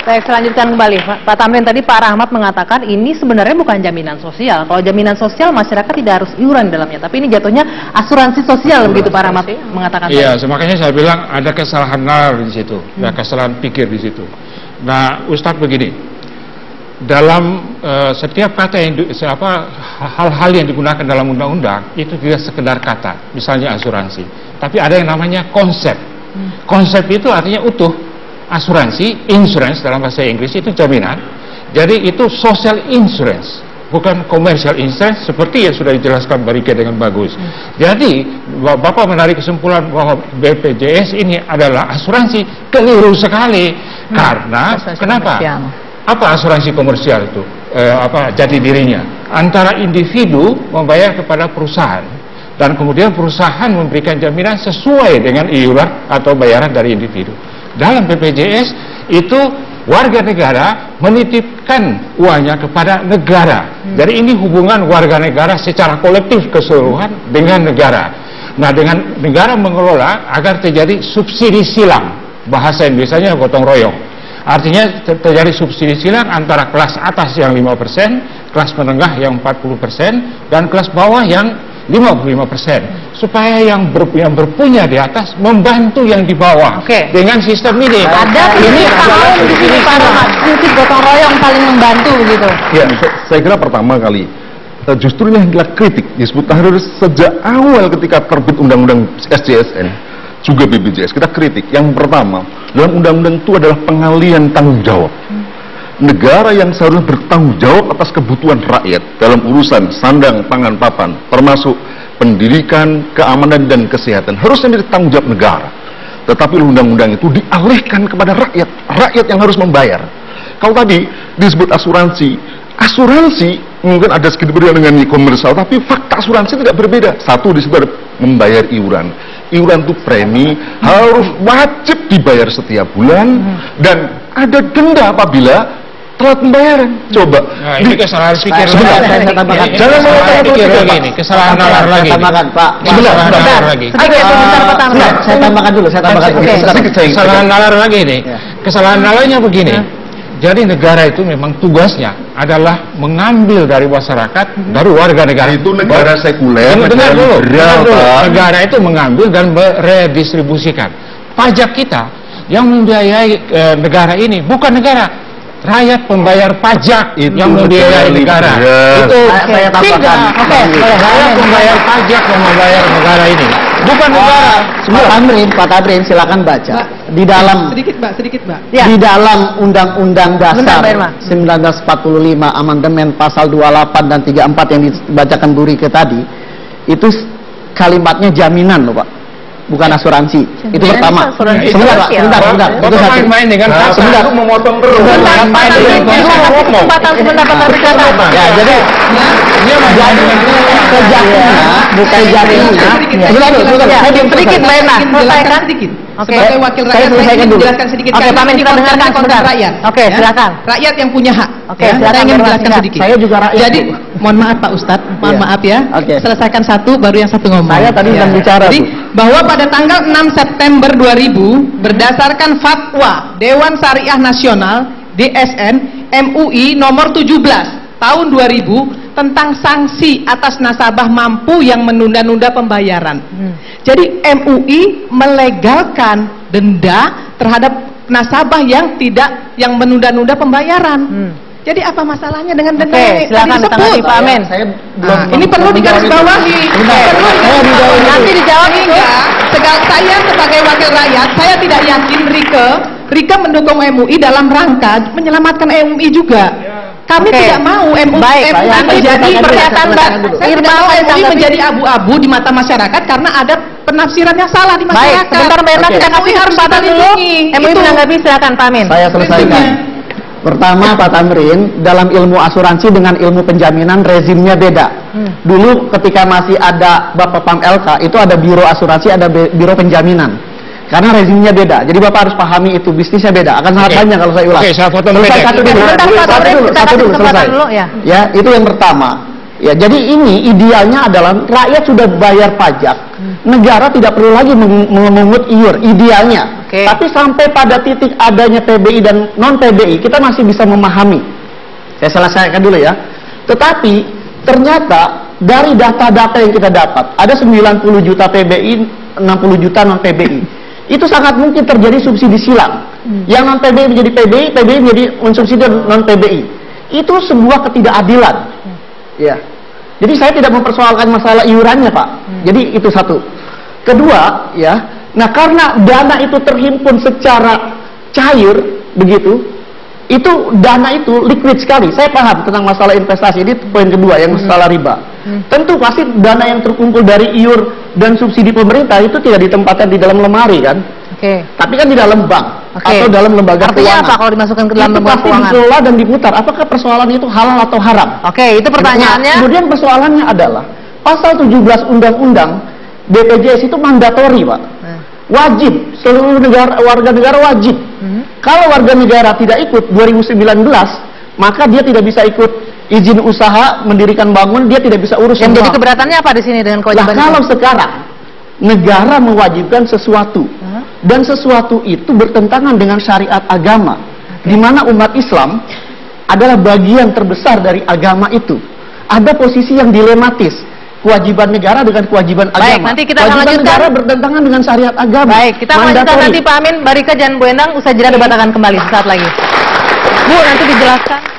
Baik, selanjutkan kembali Pak Tamrin. Tadi Pak Rahmat mengatakan ini sebenarnya bukan jaminan sosial. Kalau jaminan sosial masyarakat tidak harus iuran di dalamnya, tapi ini jatuhnya asuransi sosial, begitu Pak Rahmat mengatakan. Iya, makanya saya bilang ada kesalahan nalar di situ, ada kesalahan pikir di situ. Nah, Ustadz begini, dalam setiap kata yang hal-hal yang digunakan dalam undang-undang itu tidak sekedar kata, misalnya asuransi, tapi ada yang namanya konsep. Konsep itu artinya utuh. Asuransi, insurance dalam bahasa Inggris itu jaminan. Jadi itu social insurance, bukan commercial insurance seperti yang sudah dijelaskan Mbak Rike dengan bagus. Jadi Bapak menarik kesimpulan bahwa BPJS ini adalah asuransi, keliru sekali. Karena kenapa? Apa asuransi komersial itu? Jati dirinya antara individu membayar kepada perusahaan, dan kemudian perusahaan memberikan jaminan sesuai dengan iuran atau bayaran dari individu. Dalam BPJS itu warga negara menitipkan uangnya kepada negara. Jadi ini hubungan warga negara secara kolektif keseluruhan dengan negara. Nah, dengan negara mengelola agar terjadi subsidi silang, bahasa Indonesianya gotong royong. Artinya terjadi subsidi silang antara kelas atas yang 5%, kelas menengah yang 40%, dan kelas bawah yang 55%, supaya yang berpunya di atas membantu yang di bawah. Dengan sistem ini. Ada ini di sini Pak Rahmat, prinsip gotong royong paling membantu begitu. Ya, saya kira pertama kali justru ini adalah kritik Hizbut Tahrir sejak awal ketika terbit undang-undang SJSN juga BPJS. Kita kritik. Yang pertama, dalam undang-undang itu adalah pengalihan tanggung jawab. Negara yang seharusnya bertanggung jawab atas kebutuhan rakyat dalam urusan sandang, pangan, papan, termasuk pendidikan, keamanan, dan kesehatan, harusnya menjadi tanggung jawab negara. Tetapi undang-undang itu dialihkan kepada rakyat, rakyat yang harus membayar. Kalau tadi disebut asuransi, asuransi mungkin ada sedikit berbeda dengan komersial, tapi fakta asuransi tidak berbeda. Satu, di situ ada membayar iuran. Iuran itu premi, harus wajib dibayar setiap bulan, dan ada denda apabila telat pembayaran. Coba. Nah, ini kesalahan pikir. Saya tambahkan. Jangan pikir lagi nih, kesalahan nalar lagi. Saya tambahkan, Pak. Sebentar lagi. Saya tambahkan dulu. Kesalahan nalar lagi nih. Kesalahan nalarnya begini. Jadi negara itu memang tugasnya adalah mengambil dari masyarakat, dari warga negara. Itu negara sekuler. Dengar dulu. Negara itu mengambil dan meredistribusikan. Pajak kita yang membiayai negara ini bukan negara. Rakyat pembayar pajak itu yang membiayai negara. Itu saya tambahkan. Rakyat pembayar pajak yang membayar negara ini, bukan negara. Pak Tamrin, silakan baca. Di dalam sedikit, Mbak. Ya. Di dalam Undang-Undang Dasar 1945 amandemen pasal 28 dan 34 yang dibacakan Bu Rike tadi, itu kalimatnya jaminan loh, Pak. Bukan asuransi. Itu pertama. Sebentar. Itu main dengan kata. Sebentar. Memotong terus. Ya, jadi sedikit Mbak sedikit. Sebagai wakil rakyat saya ingin menjelaskan sedikit. Oke, Pak Men, kita dengarkan sebentar. Rakyat. Oke, silakan. Rakyat yang punya hak. Oke, saya ingin menjelaskan sedikit. Saya juga rakyat. Jadi, mohon maaf Pak Ustadz, mohon maaf ya. Selesaikan satu, baru yang satu ngomong. Saya tadi sedang bicara. Jadi, bahwa pada tanggal 6 September 2000, berdasarkan fatwa Dewan Syariah Nasional (DSN) MUI nomor 17 tahun 2000 tentang sanksi atas nasabah mampu yang menunda-nunda pembayaran. Jadi MUI melegalkan denda terhadap nasabah yang menunda-nunda pembayaran. Jadi apa masalahnya dengan denda yang tadi disebut? Pak Men. Ini perlu digarisbawahi. Nanti dijawab itu. Saya sebagai wakil rakyat, saya tidak yakin Rike mendukung MUI dalam rangka menyelamatkan MUI juga. Kami tidak mau MUI menjadi pernyataan MUI menjadi abu-abu di mata masyarakat karena ada penafsiran yang salah di masyarakat. Sebentar Mbak Erna, kita kasih kesempatan dulu. MUI menanggapi, silakan Pak Men. Saya selesaikan. Pertama, Pak Tamrin, dalam ilmu asuransi dengan ilmu penjaminan rezimnya beda. Dulu ketika masih ada Bapak Pam LK, itu ada biro asuransi, ada biro penjaminan. Karena rezimnya beda, jadi Bapak harus pahami itu, bisnisnya beda. Akan sangat banyak kalau saya ulas. Saya potong satu dulu, selesai. Ya, itu yang pertama. Ya, jadi ini idealnya adalah rakyat sudah bayar pajak, negara tidak perlu lagi memungut iur, idealnya. Oke. Tapi sampai pada titik adanya PBI dan non PBI, kita masih bisa memahami. Saya selesaikan dulu ya. Tetapi ternyata dari data-data yang kita dapat, ada 90 juta PBI, 60 juta non PBI. Itu sangat mungkin terjadi subsidi silang. Yang non PBI menjadi PBI, PBI menjadi mensubsidi non PBI. Itu sebuah ketidakadilan. Ya. Jadi saya tidak mempersoalkan masalah iurannya, Pak. Jadi itu satu. Kedua, ya. Nah, karena dana itu terhimpun secara cair begitu, itu dana itu liquid sekali. Saya paham tentang masalah investasi. Ini poin kedua yang masalah riba. Tentu pasti dana yang terkumpul dari iur dan subsidi pemerintah itu tidak ditempatkan di dalam lemari kan? Oke. Tapi kan di dalam bank atau dalam lembaga Artinya keuangan. apa kalau dimasukkan ke dalam itu lembaga pasti keuangan? dikelola dan diputar. Apakah persoalan itu halal atau haram? Oke, itu pertanyaannya. Nah, kemudian persoalannya adalah pasal 17 Undang-Undang BPJS itu mandatori, Pak. Wajib, seluruh warga negara wajib. Kalau warga negara tidak ikut 2019, maka dia tidak bisa ikut izin usaha, mendirikan bangun, dia tidak bisa urus. Yang jadi keberatannya apa di sini dengan kewajiban? Nah, kalau sekarang negara mewajibkan sesuatu dan sesuatu itu bertentangan dengan syariat agama, di mana umat Islam adalah bagian terbesar dari agama itu. Ada posisi yang dilematis, kewajiban negara dengan kewajiban agama. Baik, nanti kita akan kewajiban lanjutkan. negara bertentangan dengan syariat agama. Baik, kita akan lanjutkan nanti Pak Amin, Mbak Rika, dan Bu Endang usai jeda debat akan kembali sesaat lagi. Bu, nanti dijelaskan.